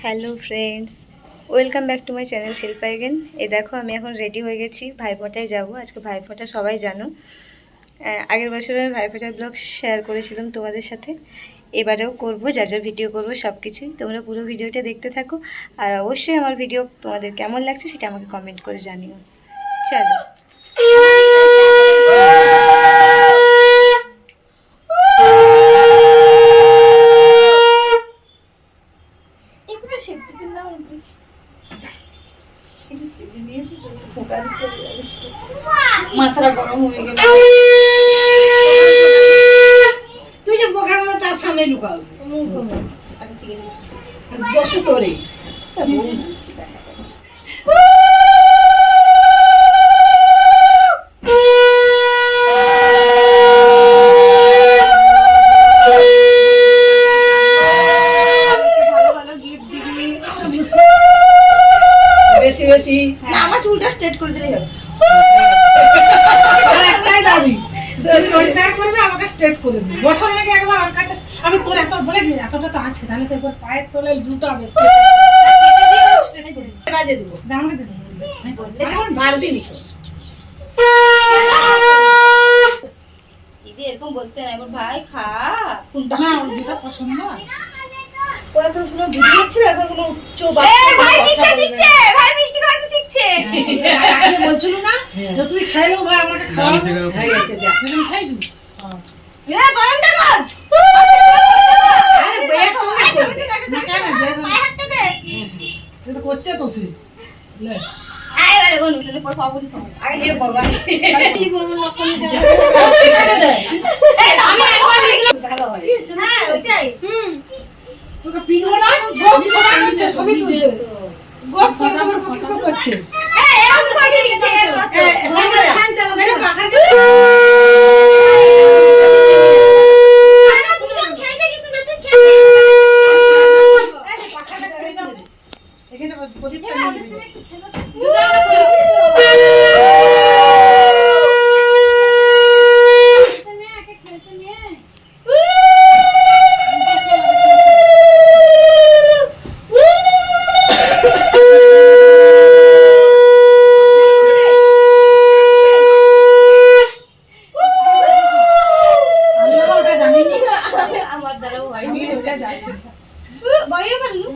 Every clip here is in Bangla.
Hello friends, welcome back to my channel Shilpa again. এই দেখো আমি এখন রেডি হয়ে গেছি, ভাইফোঁটায় যাব। আজকে ভাইফোঁটা, সবাই জানো। আগের বছর আমি ভাইফোঁটার ব্লগ শেয়ার করেছিলাম তোমাদের সাথে, এবারেও করব, যা যা ভিডিও করবো সব কিছুই। তোমরা পুরো ভিডিওটা দেখতে থাকো, আর অবশ্যই আমার ভিডিও তোমাদের কেমন লাগছে সেটা আমাকে কমেন্ট করে জানিও। চলো। মাথাটা গরম হয়ে গেল। তুই যে বোকা বলো তার সামনে লুকাও দোষ তোরে। বেশি বেশি না, আমার চুলটা স্ট্রেট করে দিলেই হবে। একটাই দাবি, রোজগার করবে আমাকে স্ট্রেট করে দিবি। বছর লাগে একবার আমার কাছে আমি তোর এত বলে দিই, এতটা তো আছে, তাহলে তো একবার পায়ের তলে জুতো হবে বাজে দেবো, দামে দেবো মারবি নি। দিদি এরকম বলতে না, এবার ভাই খা কোনটা না ওর যেটা পছন্দ। ও এখন শুনো ভিডিও ছিল, এখন কোনো উচ্চ ভাই শিখছে, ভাই মিষ্টি খাওয়াতে শিখছে। আগে বলছিল না যে তুই খাইলো ভাই আমাকে খাওয়া হয়ে গেছে, যা তুমি খাইছো। হ্যাঁ বন্ধ কর। আরে ব্যাগ সঙ্গে না কেন যে পায়ে হাতটা দে। এটা তো করছে তো সে লে আয় আরে কোন উঠলে পর পাবনি সময় আগে যে বাবা কি বলবো লক্ষণ দেব। এই আমি একবার লিখলাম ভালো হয়। হ্যাঁ ওইটাই। তোকে পিনবো না, সবই সবাই করছে, সবই তুলছে গপ করে আমার ফটো করছে। এই এরকম করে লিখছে এর কথা ফ্যান চালাও মেরে পাখা কে আরে তুমি খেলতে কি শুনতে তুই খেলতে এই পাখাটা ছেড়ে যাও, এখানে প্রদীপটা নিয়ে দিবি। আমার দ্বারাও হয় আমি ওটা যাই বাইরে পারলু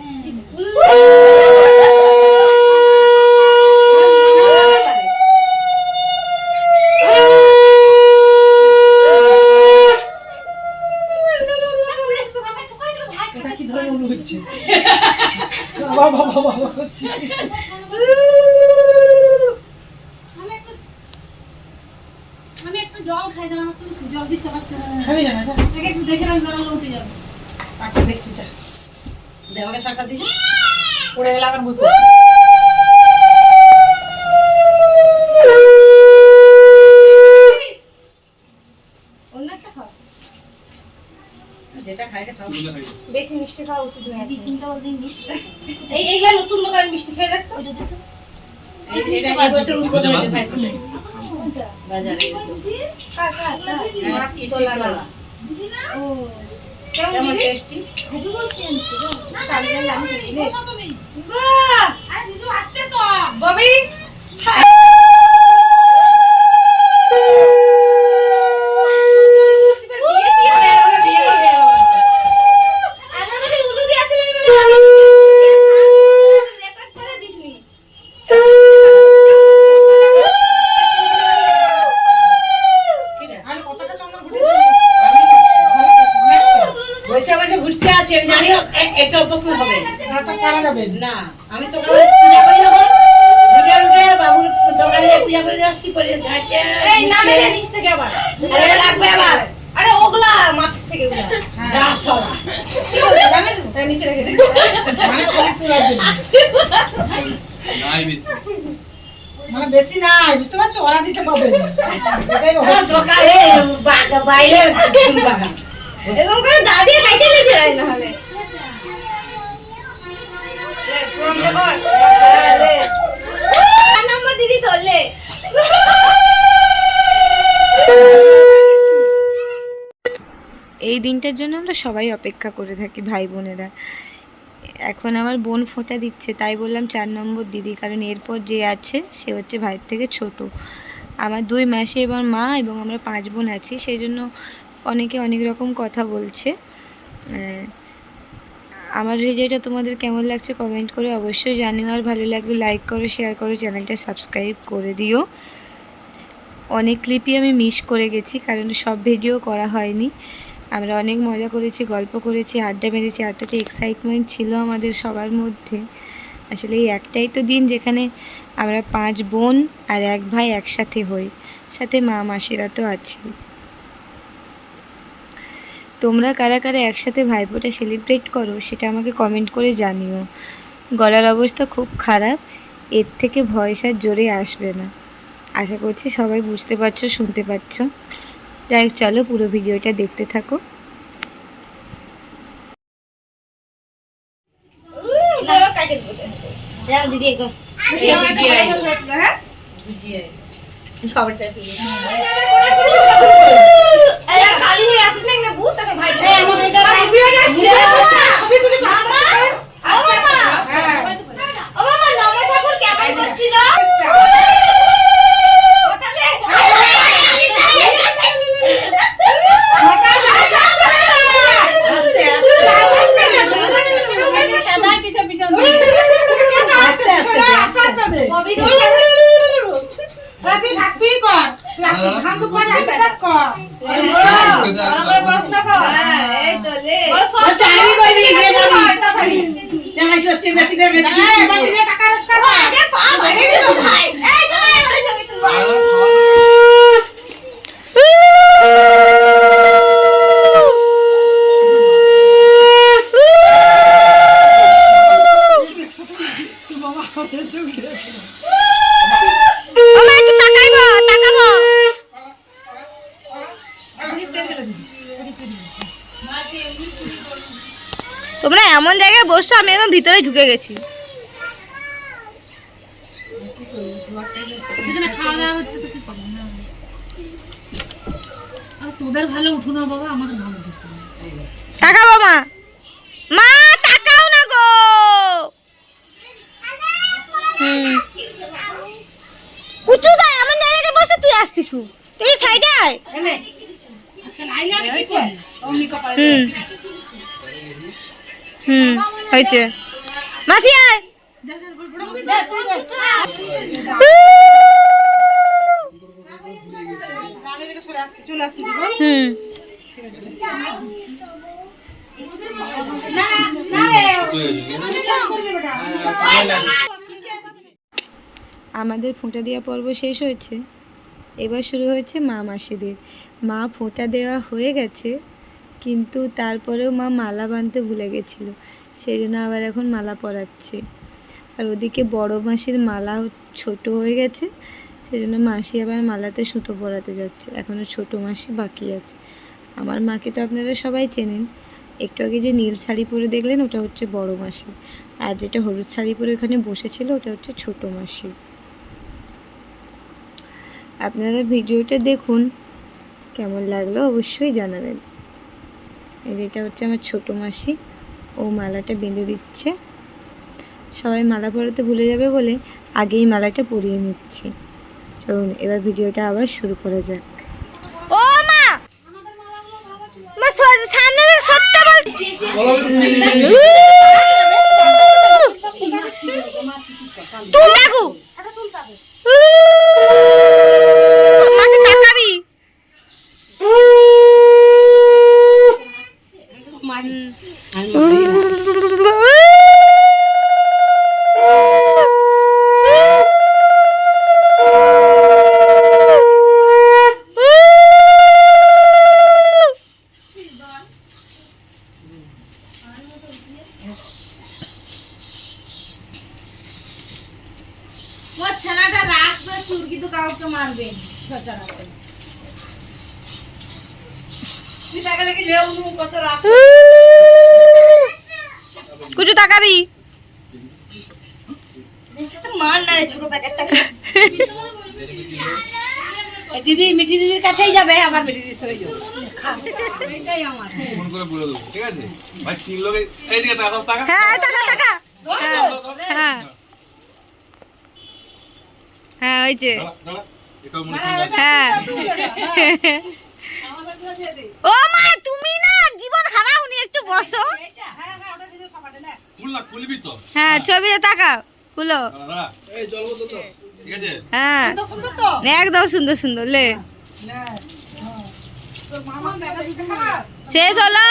এটা কি ধরে মনে হচ্ছে বাবা বাবা বাবা করছি। আমি একটু জল খাই, জানা হচ্ছে জল দিতে পারছে না। খাবি না যা। দেখে একটু দেখে রাখি, গরম উঠে যাবে। আচ্ছা দেখছি, যা দেওয়াকে শাখা দিয়ে পড়ে গেলে আমার বই অন্য একটা খাও, যেটা খাই খাও। বেশি মিষ্টি খাওয়া উচিত নয়। চিন্তা বলতে এই এইগুলা নতুন দোকানের মিষ্টি খেয়ে দেখতো। ওইটা দেখো এটা এই বছর উদ্বোধন হয়েছে ফ্যাক্টরি বাজারে। খা খা খা। মাছি তোলা ও কেমন টেস্টি। বাহ আরে দিদু আসছে তো। ববি আরে কতটা চন্দন ঘুরেছে বসে বসে ঘুরতে আছে, আমি জানি একটা অপছন্দ হবে না, তো পারা যাবে না। আমি সকালে পূজা করি, যখন ঘুরে উঠে বাবুর দোকানে পূজা করে আসছি, পরে ঝাড়তে এই নামে দে নিচ থেকে আবার। আরে লাগবে আবার। আরে ওগুলা মাঠ থেকে ওগুলা। যা সরা কি বলে জানেন তো? তাই নিচে রেখে দিন। মানে ছবি তোলা দিন নাই বেশি মানে বেশি নাই, বুঝতে পারছো, ওরা দিতে পারবে না। এটাই রহস্য। দোকানে বাইরে ফুল বাগান। এরকম করে দাঁড়িয়ে খাইতে লেগে যায় না হলে। লে প্রণাম কর। লে। নম্বর দিদি তোলে। এই দিনটার জন্য আমরা সবাই অপেক্ষা করে থাকি, ভাই বোনেরা। এখন আমার বোন ফোঁটা দিচ্ছে, তাই বললাম 4 নম্বর দিদি, কারণ এরপর যে আছে সে হচ্ছে ভাইয়ের থেকে ছোট। আমার 2 মাসি এবং মা এবং আমরা 5 বোন আছি, সেই জন্য অনেকে অনেক রকম কথা বলছে। আমার ভিডিওটা তোমাদের কেমন লাগছে কমেন্ট করে অবশ্যই জানিও, আর ভালো লাগলে লাইক করো, শেয়ার করো, চ্যানেলটা সাবস্ক্রাইব করে দিও। অনেক ক্লিপই আমি মিস করে গেছি, কারণ সব ভিডিও করা হয়নি। আমরা অনেক মজা করেছি, গল্প করেছি, আড্ডা মেরেছি, আড্ডাতে এক্সাইটমেন্ট ছিল আমাদের সবার মধ্যে। আসলে এই একটাই তো দিন যেখানে আমরা 5 বোন আর 1 ভাই একসাথে হই, সাথে মা মাসিরা তো আছে। তোমরা কারা কারা একসাথে ভাইফোঁটা সেলিব্রেট করো সেটা আমাকে কমেন্ট করে জানিও। গলার অবস্থা খুব খারাপ, এর থেকে ভয়েস আর জোরে আসবে না। আশা করছি সবাই বুঝতে পারছো, শুনতে পাচ্ছ। যাই চলো পুরো ভিডিওটা দেখতে থাকো। দিদি একদম তোমরা এমন জায়গায় বসছো, আমি এখন ভিতরে ঢুকে গেছি। খাওয়া দাওয়া হচ্ছে তো কি করবো না, তোদের ভালো উঠো না বাবা, আমাদের ভালো উঠো। তাকাবো মা, মা তাকাও না গো। উঁচু দা এমন জায়গায় বসে তুই আসতিস, তুই সাইডে আয়। হয়েছে মাসি আয়। আমাদের ফোঁটা দেওয়া পর্ব শেষ হয়েছে, এবার শুরু হয়েছে মা মাসিদের। মা ফোঁটা দেওয়া হয়ে গেছে, কিন্তু তারপরেও মা মালা বাঁধতে ভুলে গেছিলো, সেই জন্য আবার এখন মালা পরাচ্ছে। আর ওদিকে বড় মাসির মালা ছোট হয়ে গেছে, সেই জন্য মাসি আবার মালাতে সুতো পরাতে যাচ্ছে। এখনও ছোট মাসি বাকি আছে। আমার মাকে তো আপনারা সবাই চেনেন, একটু আগে যে নীল শাড়ি পরে দেখলেন ওটা হচ্ছে বড় মাসি, আর যেটা হলুদ শাড়ি পরে ওখানে বসেছিল ওটা হচ্ছে ছোট মাসি। আপনারা ভিডিওটা দেখুন, কেমন লাগলো অবশ্যই জানাবেন। এটা হচ্ছে আমার ছোট মাসি, ও মালাটা বেঁধে দিচ্ছে। সবাই মালা পরাতে ভুলে যাবে বলে আগেই মালাটা পরিয়ে নিচ্ছি। চলুন এবার ভিডিওটা আবার শুরু করা যাক। ও মা, মা সামনে থেকে সত্যি বল, তুই দেখো মাকে তাকাবি। ছানাটা রাখবে, চুরকি তো কাউকে মারবে। কুচু তাকাবি, মার না রে ছোট প্যাকেটটা। দিদি মিঠি দিদির কাছেই যাবে, আমার মিঠি দিদির সঙ্গে যাবে। এটাই আমার। ফোন করে বলে দেবো, ঠিক আছে? ভাই 3 লোকে এইদিকে তাকাও, তাকা। হ্যাঁ টাকা টাকা হ্যাঁ হ্যাঁ ওই যে দাঁড়া, দাঁড়া। এটাও মনে হয় না। হ্যাঁ ও মা তুমি না জীবন হারাওনি, একটু বসো। খুল না, খুলবি তো। হ্যাঁ ছবিতে তাকাও, খুলো। দাঁড়া, দাঁড়া। এই জল বোতল তো। ঠিক আছে? হ্যাঁ সুন্দর তো? একদম সুন্দর সুন্দর লে শেষ হলো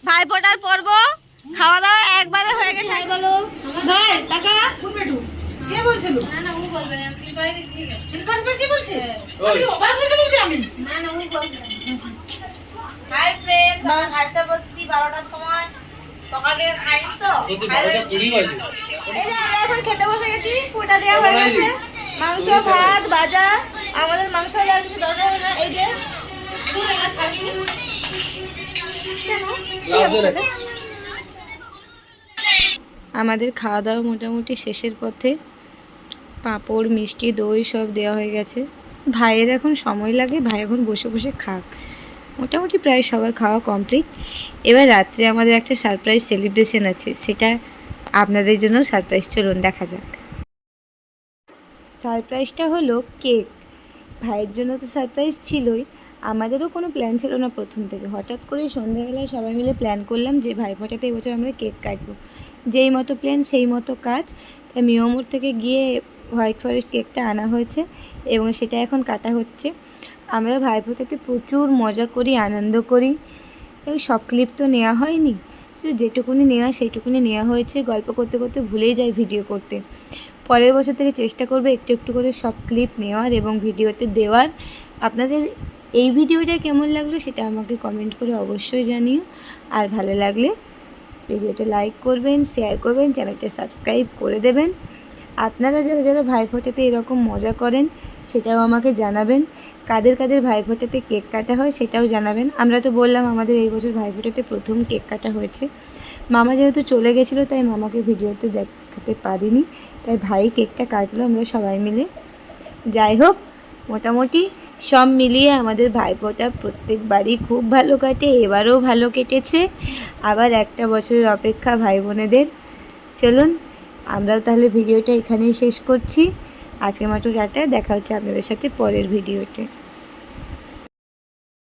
ভাইফোঁটার পর্ব, খাওয়া দাওয়া একবারে হয়ে গেছে। তাই বলো ভাই টাকা কে বলছিল? না না ও বলবে না, শিল্পাই ঠিক আছে। শিল্পা বলছি বলছে? ওই। আমি অবাক হয়ে গেলাম যে আমি। না না ও বলবে। হাই ফ্রেন্ডস, আমরা খাইতে বসছি 12টার সময়। সকালে খাইনি তো। এই যে আমরা এখন খেতে বসে গেছি, কোটা দেওয়া হয়ে গেছে, মাংস ভাত ভাজা, আমাদের মাংস আর কিছু দরকার হবে না। এই যে দূর এটা ছাড়িনি। আমাদের খাওয়া দাওয়া মোটামুটি শেষের পথে, পাঁপড় মিষ্টি দই সব দেওয়া হয়ে গেছে। ভাইয়ের এখন সময় লাগে, ভাই এখন বসে বসে খাক। মোটামুটি প্রায় সবার খাওয়া কমপ্লিট। এবার রাত্রে আমাদের একটা সারপ্রাইজ সেলিব্রেশন আছে, সেটা আপনাদের জন্য সারপ্রাইজ, চলুন দেখা যাক। সারপ্রাইজটা হলো কেক। ভাইয়ের জন্য তো সারপ্রাইজ ছিলই, আমাদেরও কোনো প্ল্যান ছিল না প্রথম থেকে। হঠাৎ করেই সন্ধ্যাবেলায় সবাই মিলে প্ল্যান করলাম যে ভাইফোঁটাতে এবছর আমরা কেক কাটবো। যেই মতো প্ল্যান সেই মতো কাজ। তাই মিয়ামোড় থেকে গিয়ে হোয়াইট ফরেস্ট কেকটা আনা হয়েছে এবং সেটা এখন কাটা হচ্ছে। আমরা ভাইফোঁটাতে প্রচুর মজা করি, আনন্দ করি। এবং সব ক্লিপ তো নেওয়া হয়নি, শুধু যেটুকুনি নেওয়া সেইটুকুনি নেওয়া হয়েছে। গল্প করতে করতে ভুলেই যাই ভিডিও করতে। পরের বছর থেকে চেষ্টা করবে একটু একটু করে সব ক্লিপ নেওয়ার এবং ভিডিওতে দেওয়ার। আপনাদের এই ভিডিওটা কেমন লাগলো সেটা আমাকে কমেন্ট করে অবশ্যই জানিও। আর ভালো লাগলে ভিডিওটা লাইক করবেন, শেয়ার করবেন, চ্যানেলটা সাবস্ক্রাইব করে দেবেন। আপনারা যারা যারা ভাইফোঁটাতে এরকম মজা করেন সেটাও আমাকে জানাবেন। কাদের কাদের ভাইফোঁটাতে কেক কাটা হয় সেটাও জানাবেন। আমরা তো বললাম আমাদের এই বছর ভাইফোঁটাতে প্রথম কেক কাটা হয়েছে। মামা যেহেতু চলে গেছিলো তাই মামাকে ভিডিওতে দেখাতে পারিনি, তাই ভাই কেকটা কাটলো আমরা সবাই মিলে। যাই হোক, মোটামুটি সব মিলিয়ে আমাদের ভাইফোঁটা প্রত্যেকবারই খুব ভালো কাটে, এবারও ভালো কেটেছে। আবার একটা বছরের অপেক্ষা ভাই বোনেদের। চলুন আমরাও তাহলে ভিডিওটা এখানেই শেষ করছি। আজকের মতো টাটা, দেখা হচ্ছে আপনাদের সাথে পরের ভিডিওতে।